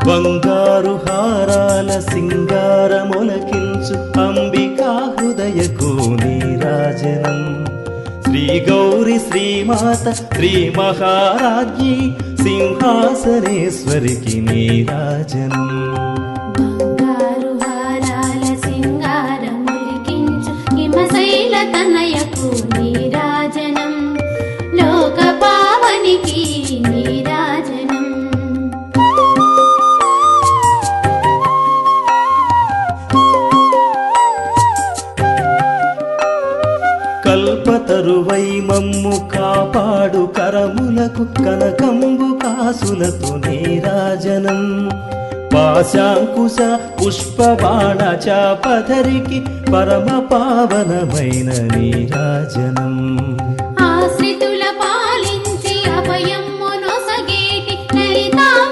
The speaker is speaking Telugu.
బంగారు హారాల సింగారములకించు అంబికా హృదయకు నీరాజనం శ్రీ గౌరి శ్రీమాత శ్రీ మహారాజ్ఞి సింహాసనేశ్వరికి నీరాజనం బంగారు హారాల సింగారములకించు హిమశైల తనయకు నీరాజనం లోక పావనికి నీరాజనం కల్పతరువై మమ్ము కాపాడు కరములకు కనకంబు కాసులతో నీరాజనం పాశాంకుశ పుష్పబాణ చాపధరికి పరమ పావనమైన నీరాజనం